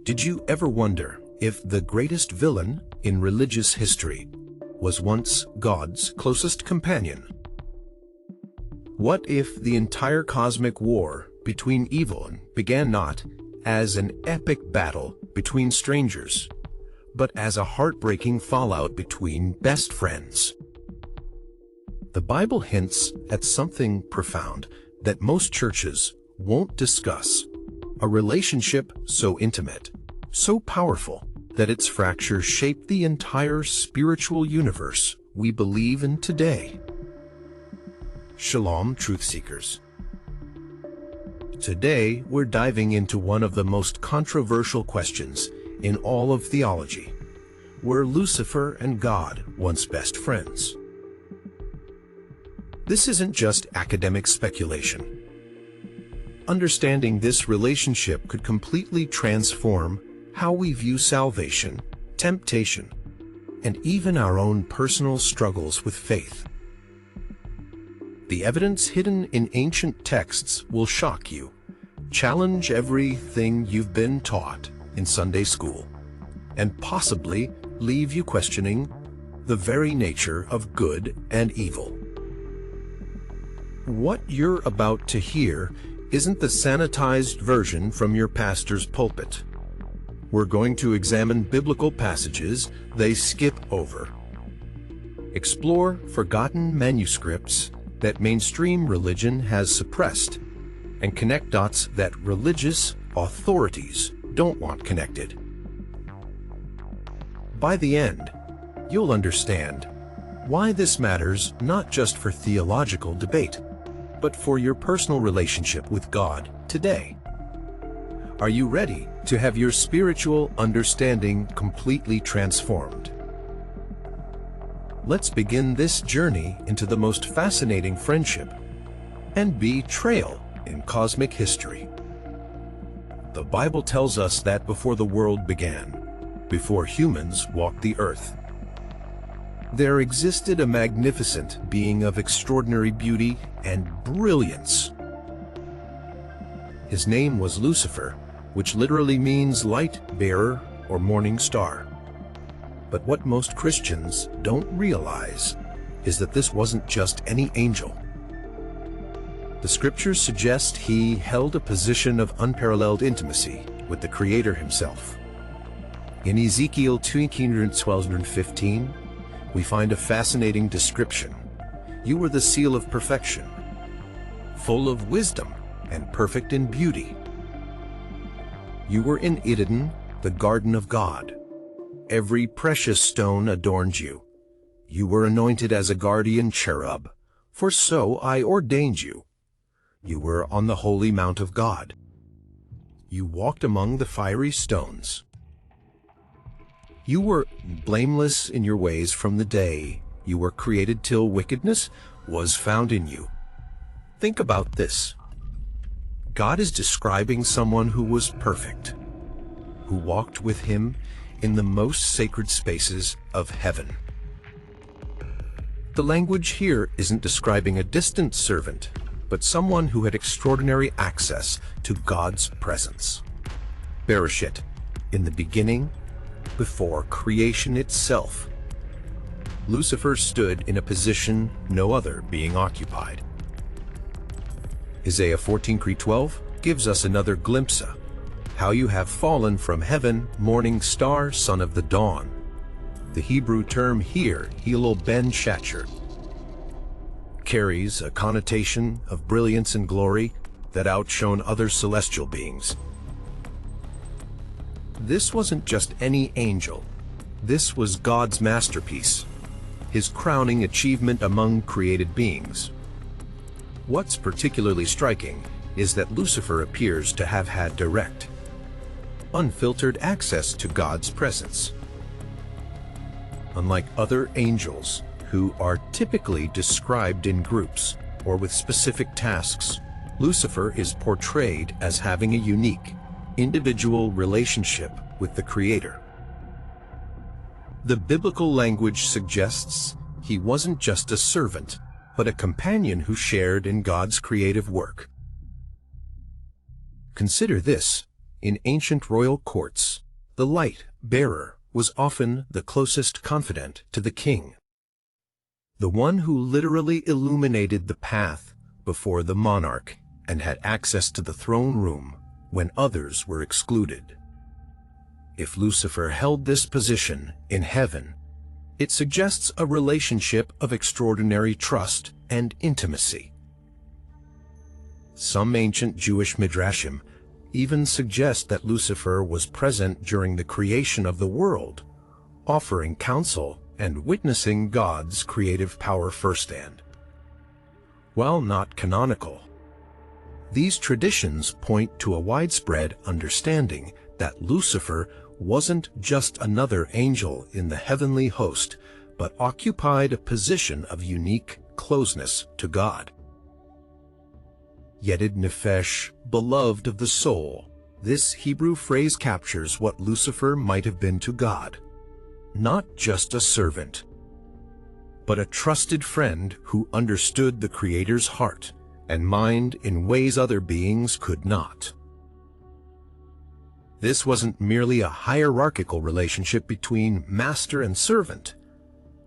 Did you ever wonder if the greatest villain in religious history was once God's closest companion? What if the entire cosmic war between evil and began not as an epic battle between strangers, but as a heartbreaking fallout between best friends? The Bible hints at something profound that most churches won't discuss. A relationship so intimate, so powerful, that its fractures shape the entire spiritual universe we believe in today. Shalom, truth seekers. Today, we're diving into one of the most controversial questions in all of theology. Were Lucifer and God once best friends? This isn't just academic speculation. Understanding this relationship could completely transform how we view salvation, temptation, and even our own personal struggles with faith. The evidence hidden in ancient texts will shock you, challenge everything you've been taught in Sunday school, and possibly leave you questioning the very nature of good and evil. What you're about to hear isn't the sanitized version from your pastor's pulpit. We're going to examine biblical passages they skip over, explore forgotten manuscripts that mainstream religion has suppressed, and connect dots that religious authorities don't want connected. By the end, you'll understand why this matters not just for theological debate, but for your personal relationship with God today. Are you ready to have your spiritual understanding completely transformed? Let's begin this journey into the most fascinating friendship and betrayal in cosmic history. The Bible tells us that before the world began, before humans walked the earth, there existed a magnificent being of extraordinary beauty and brilliance. His name was Lucifer, which literally means light bearer or morning star. But what most Christians don't realize is that this wasn't just any angel. The scriptures suggest he held a position of unparalleled intimacy with the Creator himself. In Ezekiel 2:12-15, we find a fascinating description. You were the seal of perfection, full of wisdom and perfect in beauty. You were in Eden, the garden of God. Every precious stone adorned you. You were anointed as a guardian cherub, for so I ordained you. You were on the holy mount of God. You walked among the fiery stones. You were blameless in your ways from the day you were created till wickedness was found in you. Think about this. God is describing someone who was perfect, who walked with him in the most sacred spaces of heaven. The language here isn't describing a distant servant, but someone who had extraordinary access to God's presence. Bereshit, in the beginning, before creation itself, Lucifer stood in a position no other being occupied. Isaiah 14:12 gives us another glimpse of how you have fallen from heaven, morning star, son of the dawn. The Hebrew term here, Hilel ben Shacher, carries a connotation of brilliance and glory that outshone other celestial beings. This wasn't just any angel. This was God's masterpiece, his crowning achievement among created beings. What's particularly striking is that Lucifer appears to have had direct, unfiltered access to God's presence. Unlike other angels, who are typically described in groups or with specific tasks, Lucifer is portrayed as having a unique, individual relationship with the Creator. The biblical language suggests he wasn't just a servant, but a companion who shared in God's creative work. Consider this. In ancient royal courts, the light-bearer was often the closest confidant to the king, the one who literally illuminated the path before the monarch and had access to the throne room when others were excluded. If Lucifer held this position in heaven, it suggests a relationship of extraordinary trust and intimacy. Some ancient Jewish midrashim even suggest that Lucifer was present during the creation of the world, offering counsel and witnessing God's creative power firsthand. While not canonical, these traditions point to a widespread understanding that Lucifer wasn't just another angel in the heavenly host, but occupied a position of unique closeness to God. Yedid Nefesh, beloved of the soul, this Hebrew phrase captures what Lucifer might have been to God. Not just a servant, but a trusted friend who understood the Creator's heart and mind in ways other beings could not. This wasn't merely a hierarchical relationship between master and servant,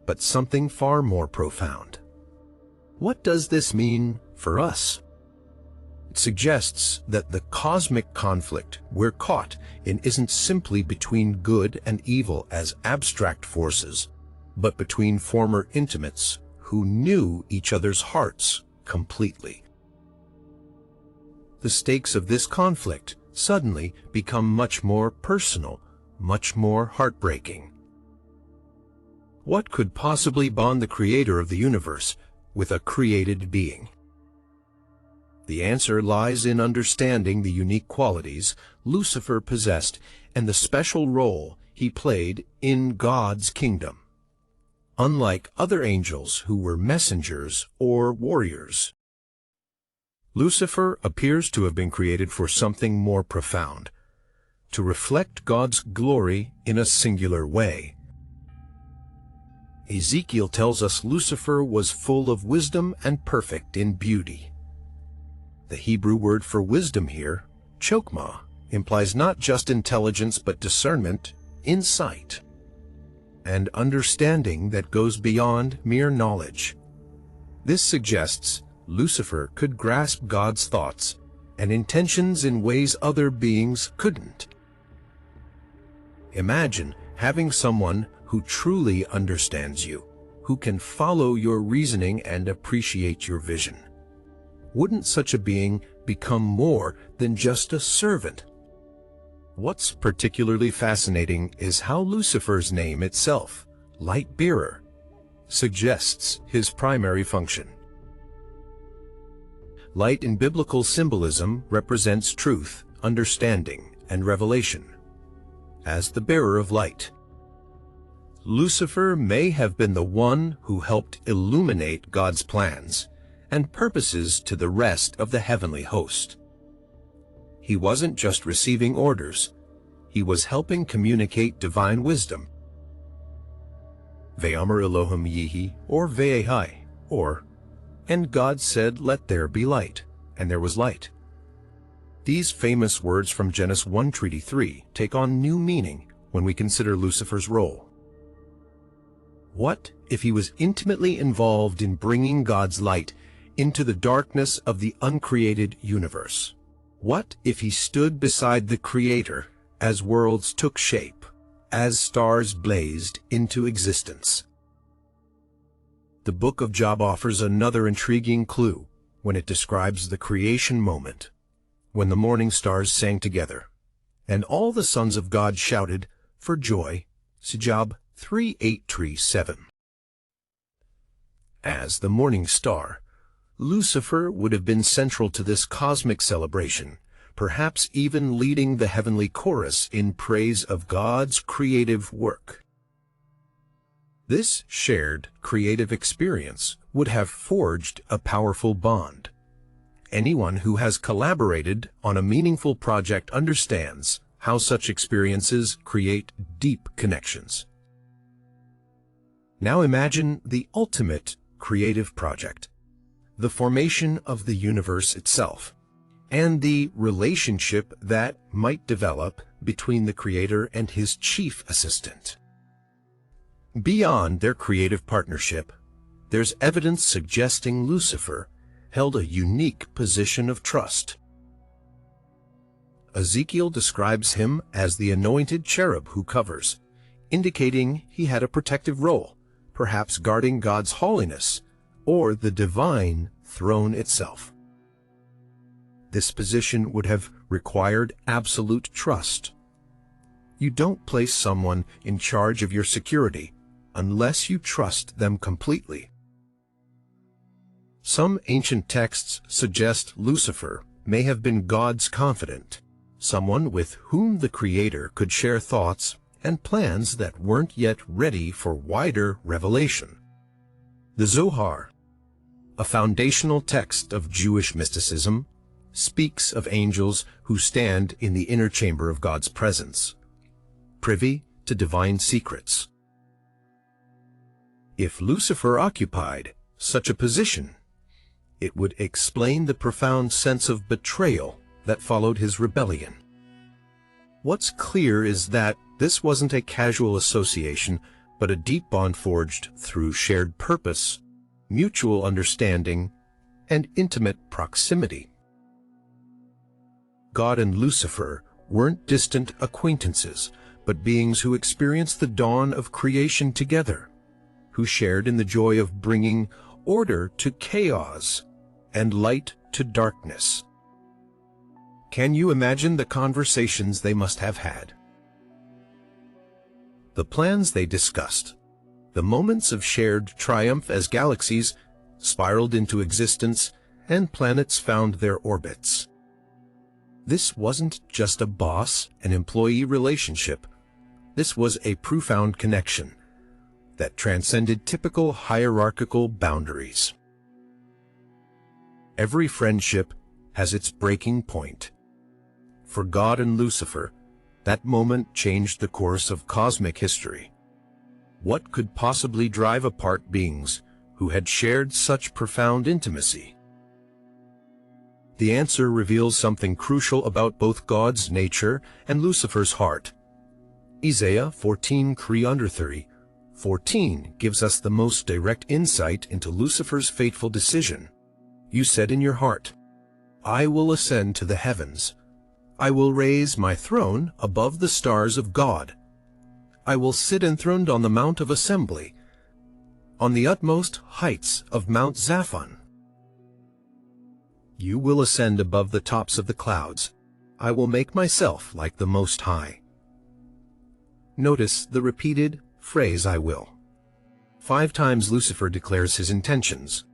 but something far more profound. What does this mean for us? It suggests that the cosmic conflict we're caught in isn't simply between good and evil as abstract forces, but between former intimates who knew each other's hearts completely. The stakes of this conflict suddenly become much more personal, much more heartbreaking. What could possibly bond the creator of the universe with a created being? The answer lies in understanding the unique qualities Lucifer possessed and the special role he played in God's kingdom. Unlike other angels who were messengers or warriors, Lucifer appears to have been created for something more profound, to reflect God's glory in a singular way. Ezekiel tells us Lucifer was full of wisdom and perfect in beauty. The Hebrew word for wisdom here, chokmah, implies not just intelligence but discernment, insight, and understanding that goes beyond mere knowledge. This suggests Lucifer could grasp God's thoughts and intentions in ways other beings couldn't. Imagine having someone who truly understands you, who can follow your reasoning and appreciate your vision. Wouldn't such a being become more than just a servant? What's particularly fascinating is how Lucifer's name itself, light-bearer, suggests his primary function. Light in biblical symbolism represents truth, understanding, and revelation. As the bearer of light, Lucifer may have been the one who helped illuminate God's plans and purposes to the rest of the heavenly host. He wasn't just receiving orders, he was helping communicate divine wisdom. Ve'amar Elohim Yihi, or Ve'ehai, or "And God said, let there be light, and there was light." These famous words from Genesis 1:3 take on new meaning when we consider Lucifer's role. What if he was intimately involved in bringing God's light into the darkness of the uncreated universe? What if he stood beside the Creator as worlds took shape, as stars blazed into existence? The Book of Job offers another intriguing clue when it describes the creation moment, when the morning stars sang together, and all the sons of God shouted for joy. See Job 3:8-7. As the morning star, Lucifer would have been central to this cosmic celebration, perhaps even leading the heavenly chorus in praise of God's creative work. This shared creative experience would have forged a powerful bond. Anyone who has collaborated on a meaningful project understands how such experiences create deep connections. Now imagine the ultimate creative project, the formation of the universe itself. and the relationship that might develop between the creator and his chief assistant. Beyond their creative partnership, there's evidence suggesting Lucifer held a unique position of trust. Ezekiel describes him as the anointed cherub who covers, indicating he had a protective role, perhaps guarding God's holiness or the divine throne itself. This position would have required absolute trust. You don't place someone in charge of your security unless you trust them completely. Some ancient texts suggest Lucifer may have been God's confidant, someone with whom the Creator could share thoughts and plans that weren't yet ready for wider revelation. The Zohar, a foundational text of Jewish mysticism, speaks of angels who stand in the inner chamber of God's presence, privy to divine secrets. If Lucifer occupied such a position, it would explain the profound sense of betrayal that followed his rebellion. What's clear is that this wasn't a casual association, but a deep bond forged through shared purpose, mutual understanding, and intimate proximity. God and Lucifer weren't distant acquaintances, but beings who experienced the dawn of creation together, who shared in the joy of bringing order to chaos and light to darkness. Can you imagine the conversations they must have had? The plans they discussed, the moments of shared triumph as galaxies spiraled into existence and planets found their orbits. This wasn't just a boss and employee relationship. This was a profound connection that transcended typical hierarchical boundaries. Every friendship has its breaking point. For God and Lucifer, that moment changed the course of cosmic history. What could possibly drive apart beings who had shared such profound intimacy? The answer reveals something crucial about both God's nature and Lucifer's heart. Isaiah 14:3-14 gives us the most direct insight into Lucifer's fateful decision. You said in your heart, I will ascend to the heavens. I will raise my throne above the stars of God. I will sit enthroned on the Mount of Assembly, on the utmost heights of Mount Zaphon. You will ascend above the tops of the clouds. I will make myself like the Most High. Notice the repeated phrase, I will. 5 times Lucifer declares his intentions,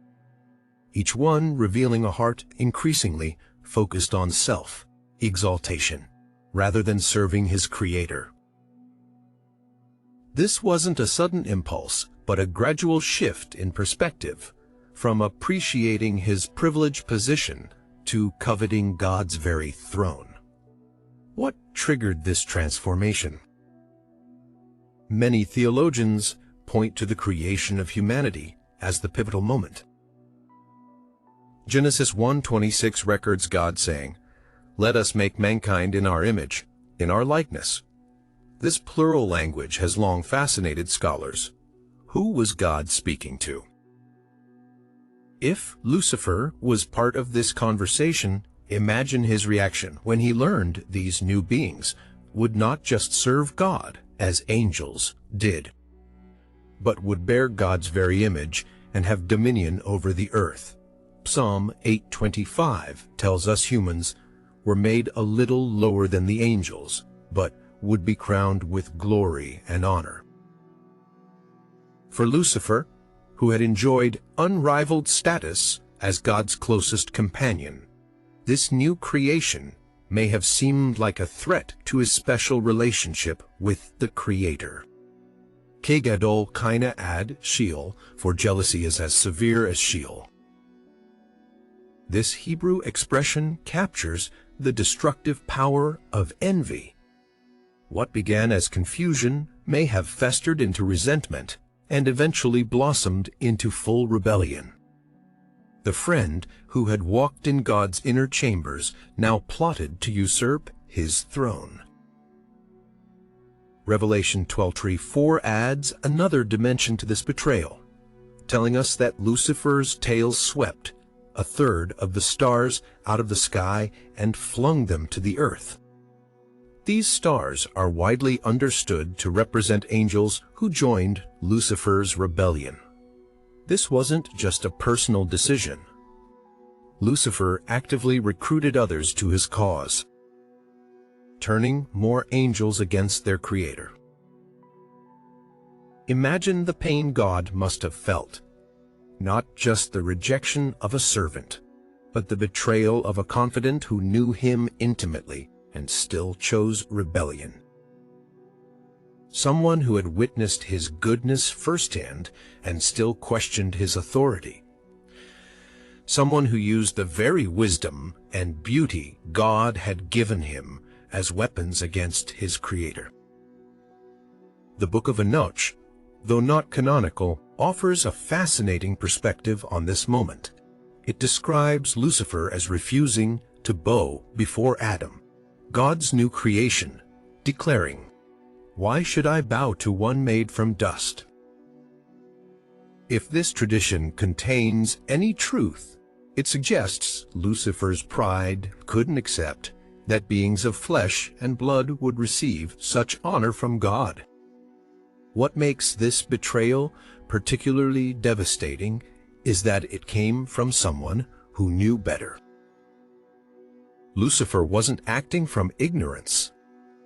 each one revealing a heart increasingly focused on self-exaltation, rather than serving his Creator. This wasn't a sudden impulse, but a gradual shift in perspective, from appreciating his privileged position to coveting God's very throne. What triggered this transformation? Many theologians point to the creation of humanity as the pivotal moment. Genesis 1:26 records God saying, "Let us make mankind in our image, in our likeness." This plural language has long fascinated scholars. Who was God speaking to? If Lucifer was part of this conversation, imagine his reaction when he learned these new beings would not just serve God as angels did, but would bear God's very image and have dominion over the earth. Psalm 8:25 tells us humans were made a little lower than the angels, but would be crowned with glory and honor. For Lucifer, who had enjoyed unrivaled status as God's closest companion, this new creation may have seemed like a threat to his special relationship with the Creator. Kegadol kaina ad Sheol, for jealousy is as severe as Sheol. This Hebrew expression captures the destructive power of envy. What began as confusion may have festered into resentment and eventually blossomed into full rebellion. The friend who had walked in God's inner chambers now plotted to usurp his throne. Revelation 12:4 adds another dimension to this betrayal, telling us that Lucifer's tail swept a third of the stars out of the sky and flung them to the earth. These stars are widely understood to represent angels who joined Lucifer's rebellion. This wasn't just a personal decision. Lucifer actively recruited others to his cause, turning more angels against their creator. Imagine the pain God must have felt. Not just the rejection of a servant, but the betrayal of a confidant who knew him intimately and still chose rebellion. Someone who had witnessed his goodness firsthand and still questioned his authority. Someone who used the very wisdom and beauty God had given him as weapons against his Creator. The book of Enoch, though not canonical, offers a fascinating perspective on this moment. It describes Lucifer as refusing to bow before Adam, God's new creation, declaring, "Why should I bow to one made from dust?" If this tradition contains any truth, it suggests Lucifer's pride couldn't accept that beings of flesh and blood would receive such honor from God. What makes this betrayal particularly devastating is that it came from someone who knew better. Lucifer wasn't acting from ignorance.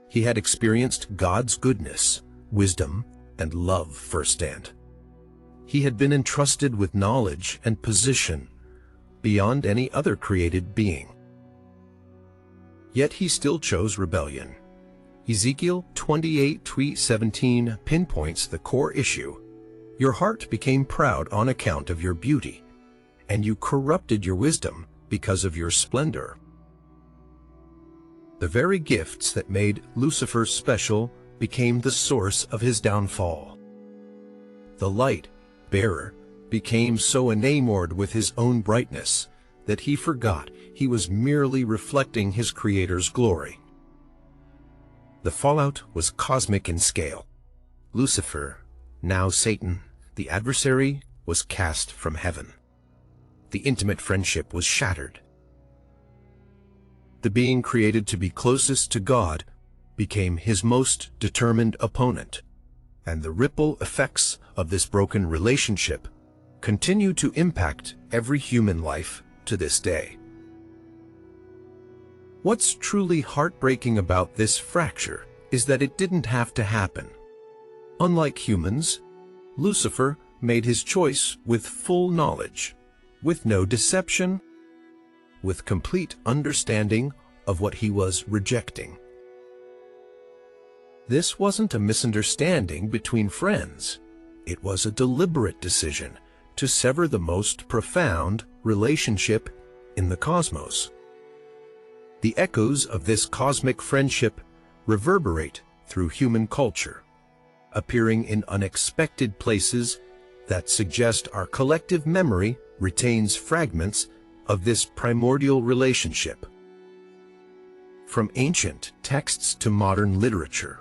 He had experienced God's goodness, wisdom, and love firsthand. He had been entrusted with knowledge and position beyond any other created being. Yet he still chose rebellion. Ezekiel 28:17 pinpoints the core issue. Your heart became proud on account of your beauty, and you corrupted your wisdom because of your splendor. The very gifts that made Lucifer special became the source of his downfall. The light bearer became so enamored with his own brightness that he forgot he was merely reflecting his Creator's glory. The fallout was cosmic in scale. Lucifer, now Satan, the adversary, was cast from heaven. The intimate friendship was shattered. The being created to be closest to God became his most determined opponent, and the ripple effects of this broken relationship continue to impact every human life to this day. What's truly heartbreaking about this fracture is that it didn't have to happen. Unlike humans, Lucifer made his choice with full knowledge, with no deception, with complete understanding of what he was rejecting. This wasn't a misunderstanding between friends. It was a deliberate decision to sever the most profound relationship in the cosmos. The echoes of this cosmic friendship reverberate through human culture, appearing in unexpected places that suggest our collective memory retains fragments of this primordial relationship. From ancient texts to modern literature,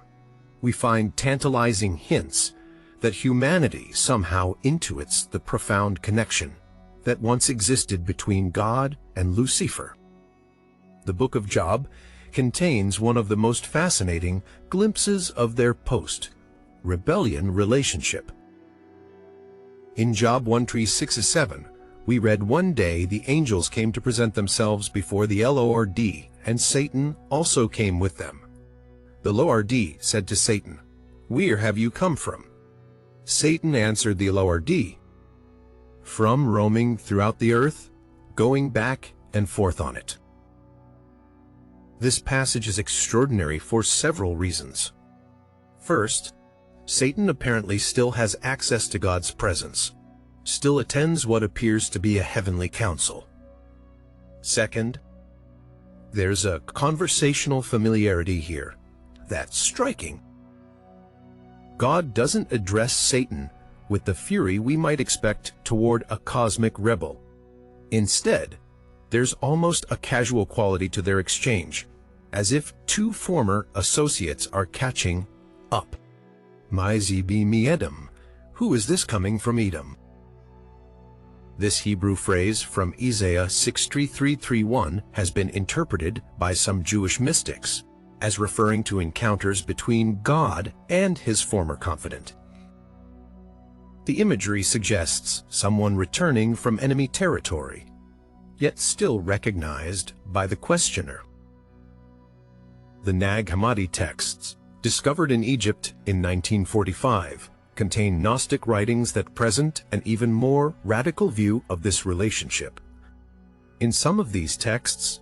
we find tantalizing hints that humanity somehow intuits the profound connection that once existed between God and Lucifer. The book of Job contains one of the most fascinating glimpses of their post-rebellion relationship. In Job 1:6-7, we read, "One day the angels came to present themselves before the Lord, and Satan also came with them. The Lord said to Satan, 'Where have you come from?' Satan answered the Lord, 'From roaming throughout the earth, going back and forth on it.'" This passage is extraordinary for several reasons. First, Satan apparently still has access to God's presence, still attends what appears to be a heavenly council. Second, there's a conversational familiarity here that's striking. God doesn't address Satan with the fury we might expect toward a cosmic rebel. Instead, there's almost a casual quality to their exchange, as if two former associates are catching up. "My zibi mi Edom, who is this coming from Edom?" This Hebrew phrase from Isaiah 63:3-1 has been interpreted by some Jewish mystics as referring to encounters between God and his former confidant. The imagery suggests someone returning from enemy territory, yet still recognized by the questioner. The Nag Hammadi texts, discovered in Egypt in 1945, contain Gnostic writings that present an even more radical view of this relationship. In some of these texts,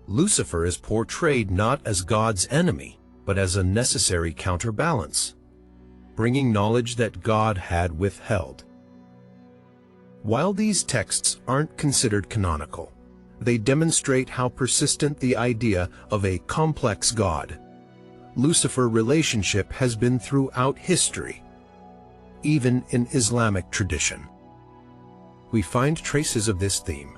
Lucifer is portrayed not as God's enemy, but as a necessary counterbalance, bringing knowledge that God had withheld. While these texts aren't considered canonical, they demonstrate how persistent the idea of a complex God-Lucifer relationship has been throughout history, even in Islamic tradition. We find traces of this theme.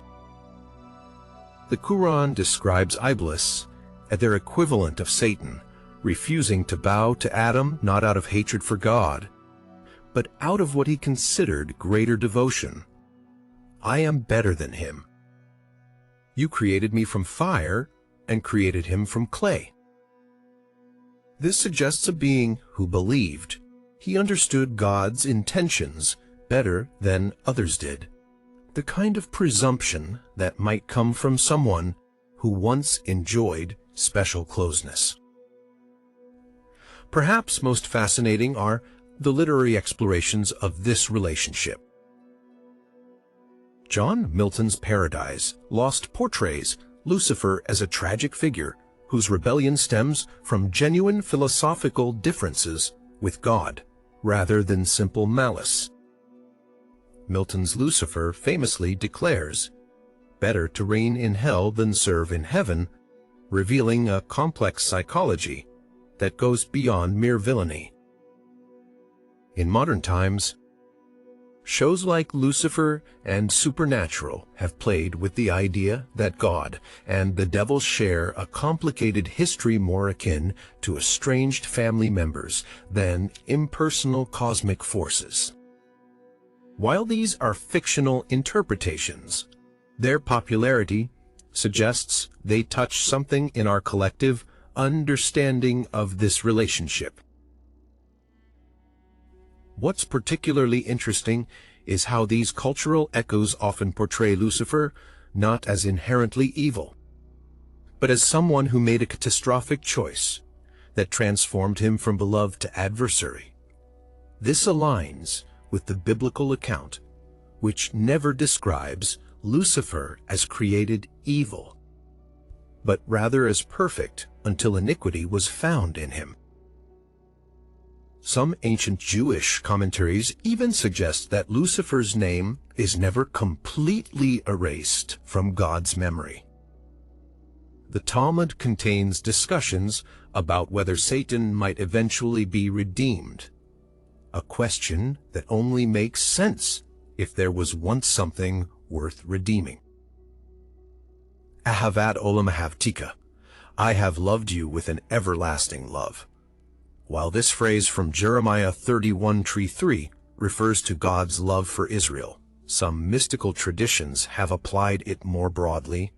The Quran describes Iblis as their equivalent of Satan, refusing to bow to Adam not out of hatred for God, but out of what he considered greater devotion. "I am better than him. You created me from fire and created him from clay." This suggests a being who believed he understood God's intentions better than others did, the kind of presumption that might come from someone who once enjoyed special closeness. Perhaps most fascinating are the literary explorations of this relationship. John Milton's Paradise Lost portrays Lucifer as a tragic figure whose rebellion stems from genuine philosophical differences with God, rather than simple malice. Milton's Lucifer famously declares, "Better to reign in hell than serve in heaven," revealing a complex psychology that goes beyond mere villainy. In modern times, shows like Lucifer and Supernatural have played with the idea that God and the devil share a complicated history more akin to estranged family members than impersonal cosmic forces. While these are fictional interpretations, their popularity suggests they touch something in our collective understanding of this relationship. What's particularly interesting is how these cultural echoes often portray Lucifer not as inherently evil, but as someone who made a catastrophic choice that transformed him from beloved to adversary. This aligns with the biblical account, which never describes Lucifer as created evil, but rather as perfect until iniquity was found in him. Some ancient Jewish commentaries even suggest that Lucifer's name is never completely erased from God's memory. The Talmud contains discussions about whether Satan might eventually be redeemed, a question that only makes sense if there was once something worth redeeming. Ahavat olam ahavtika, I have loved you with an everlasting love. While this phrase from Jeremiah 31:3 refers to God's love for Israel, some mystical traditions have applied it more broadly,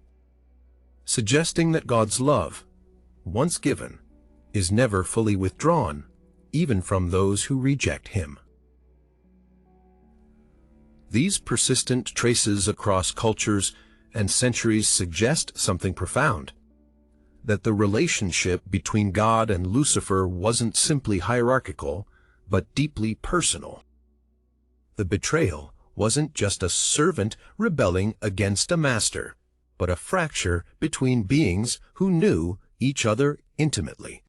suggesting that God's love, once given, is never fully withdrawn, even from those who reject him. These persistent traces across cultures and centuries suggest something profound, that the relationship between God and Lucifer wasn't simply hierarchical, but deeply personal. The betrayal wasn't just a servant rebelling against a master, but a fracture between beings who knew each other intimately.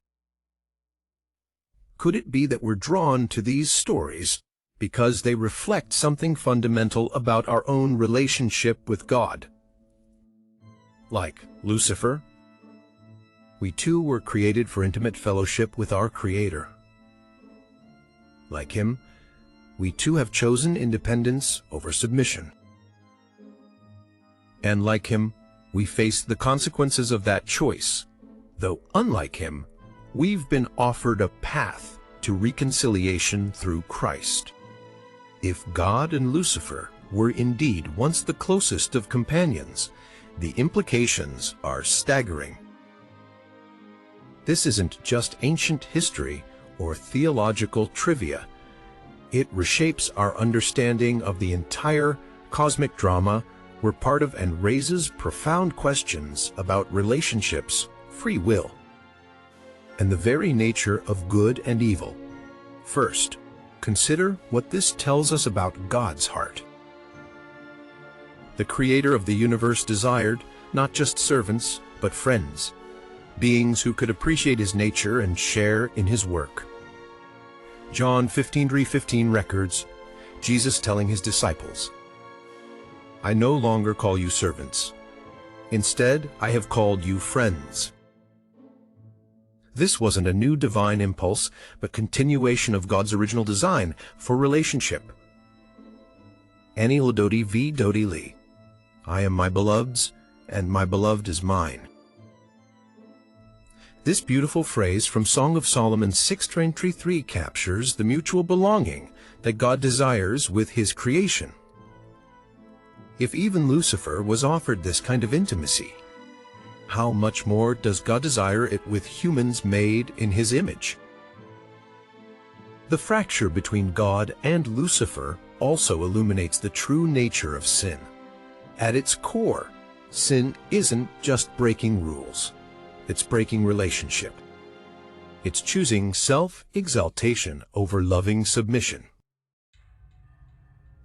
Could it be that we're drawn to these stories because they reflect something fundamental about our own relationship with God? Like Lucifer, we too were created for intimate fellowship with our Creator. Like him, we too have chosen independence over submission. And like him, we face the consequences of that choice. Though unlike him, we've been offered a path to reconciliation through Christ. If God and Lucifer were indeed once the closest of companions, the implications are staggering. This isn't just ancient history or theological trivia. It reshapes our understanding of the entire cosmic drama we're part of and raises profound questions about relationships, free will, and the very nature of good and evil. First, consider what this tells us about God's heart. The Creator of the universe desired not just servants, but friends, beings who could appreciate his nature and share in his work. John 15:15 records Jesus telling his disciples, "I no longer call you servants. Instead, I have called you friends." This wasn't a new divine impulse, but continuation of God's original design for relationship. Ani Ladodi V. Dodi Li. I am my beloved's, and my beloved is mine. This beautiful phrase from Song of Solomon 6:23 captures the mutual belonging that God desires with his creation. If even Lucifer was offered this kind of intimacy, how much more does God desire it with humans made in his image? The fracture between God and Lucifer also illuminates the true nature of sin. At its core, sin isn't just breaking rules. It's breaking relationship. It's choosing self-exaltation over loving submission.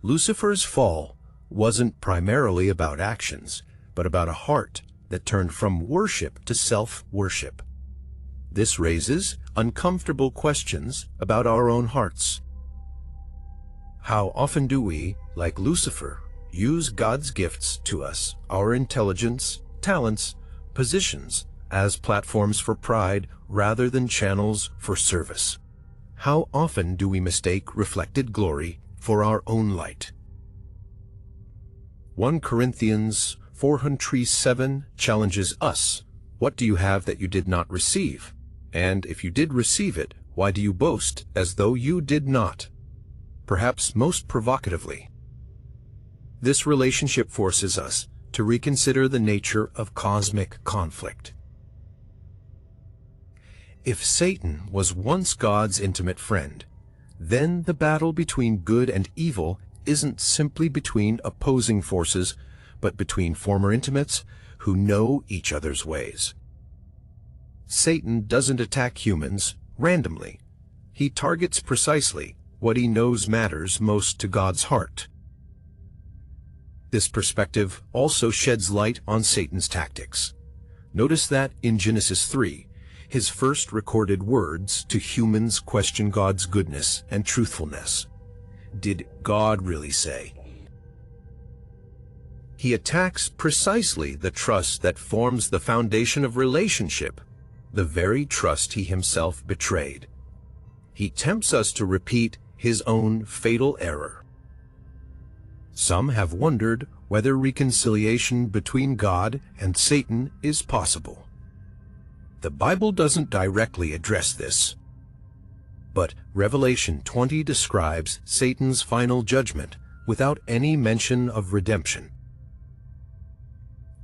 Lucifer's fall wasn't primarily about actions, but about a heart that turned from worship to self-worship. This raises uncomfortable questions about our own hearts. How often do we, like Lucifer, use God's gifts to us, our intelligence, talents, positions, as platforms for pride rather than channels for service? How often do we mistake reflected glory for our own light? 1 Corinthians 4:7 challenges us. What do you have that you did not receive? And if you did receive it, why do you boast as though you did not? Perhaps most provocatively, this relationship forces us to reconsider the nature of cosmic conflict. If Satan was once God's intimate friend, then the battle between good and evil isn't simply between opposing forces, but between former intimates who know each other's ways. Satan doesn't attack humans randomly. He targets precisely what he knows matters most to God's heart. This perspective also sheds light on Satan's tactics. Notice that in Genesis 3, his first recorded words to humans question God's goodness and truthfulness. Did God really say? He attacks precisely the trust that forms the foundation of relationship, the very trust he himself betrayed. He tempts us to repeat his own fatal error. Some have wondered whether reconciliation between God and Satan is possible. The Bible doesn't directly address this, but Revelation 20 describes Satan's final judgment without any mention of redemption.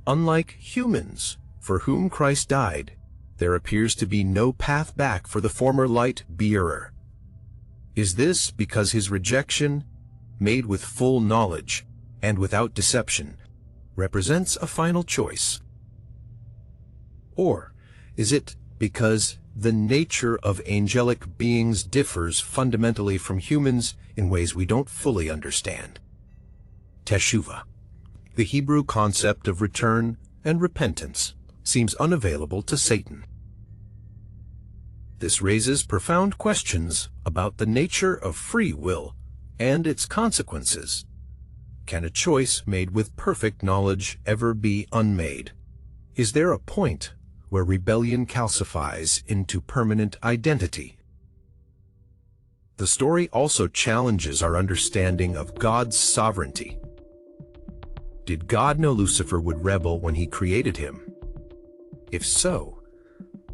Unlike humans, for whom Christ died, there appears to be no path back for the former light-bearer. Is this because his rejection, made with full knowledge and without deception, represents a final choice? Or is it because the nature of angelic beings differs fundamentally from humans in ways we don't fully understand? Teshuvah, the Hebrew concept of return and repentance, seems unavailable to Satan. This raises profound questions about the nature of free will and its consequences. Can a choice made with perfect knowledge ever be unmade? Is there a point where rebellion calcifies into permanent identity? The story also challenges our understanding of God's sovereignty. Did God know Lucifer would rebel when he created him? If so,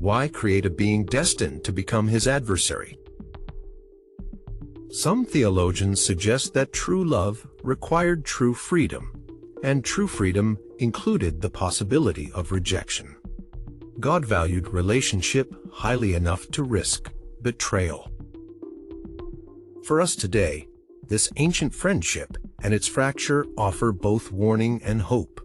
why create a being destined to become his adversary? Some theologians suggest that true love required true freedom, and true freedom included the possibility of rejection. God valued relationship highly enough to risk betrayal. For us today, this ancient friendship and its fracture offer both warning and hope.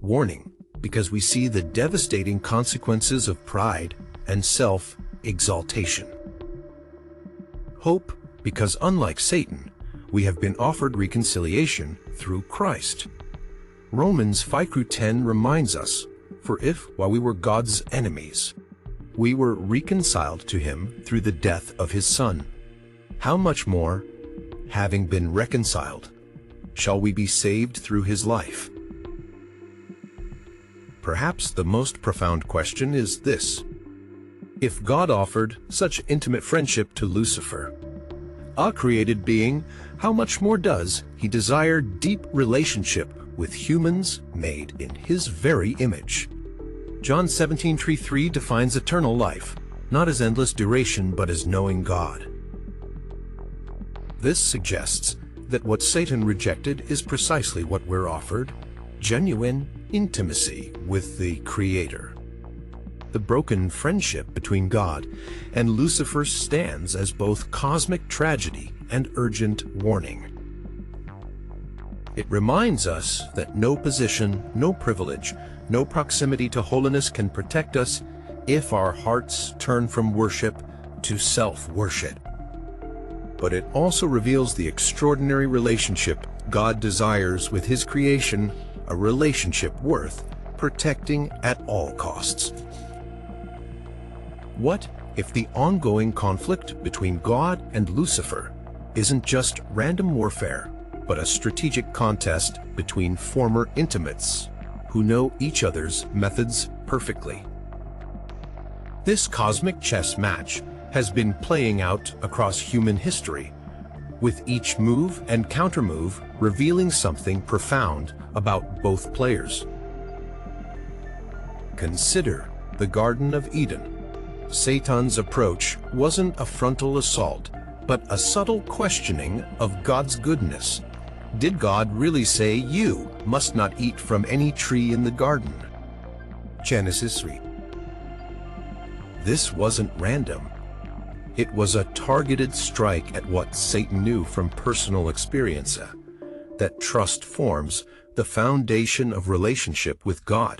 Warning, because we see the devastating consequences of pride and self-exaltation. Hope, because unlike Satan, we have been offered reconciliation through Christ. Romans 5:10 reminds us, "For if, while we were God's enemies, we were reconciled to him through the death of his Son, how much more, having been reconciled, shall we be saved through his life?" Perhaps the most profound question is this: if God offered such intimate friendship to Lucifer, a created being, how much more does he desire deep relationship with humans made in his very image? John 17:3 defines eternal life, not as endless duration but as knowing God. This suggests that what Satan rejected is precisely what we're offered: genuine intimacy with the Creator. The broken friendship between God and Lucifer stands as both cosmic tragedy and urgent warning. It reminds us that no position, no privilege, no proximity to holiness can protect us if our hearts turn from worship to self-worship. But it also reveals the extraordinary relationship God desires with his creation, a relationship worth protecting at all costs. What if the ongoing conflict between God and Lucifer isn't just random warfare, but a strategic contest between former intimates who know each other's methods perfectly? This cosmic chess match has been playing out across human history, with each move and countermove revealing something profound about both players. Consider the Garden of Eden. Satan's approach wasn't a frontal assault, but a subtle questioning of God's goodness. Did God really say, "You must not eat from any tree in the garden"? Genesis 3. This wasn't random. It was a targeted strike at what Satan knew from personal experience, that trust forms the foundation of relationship with God.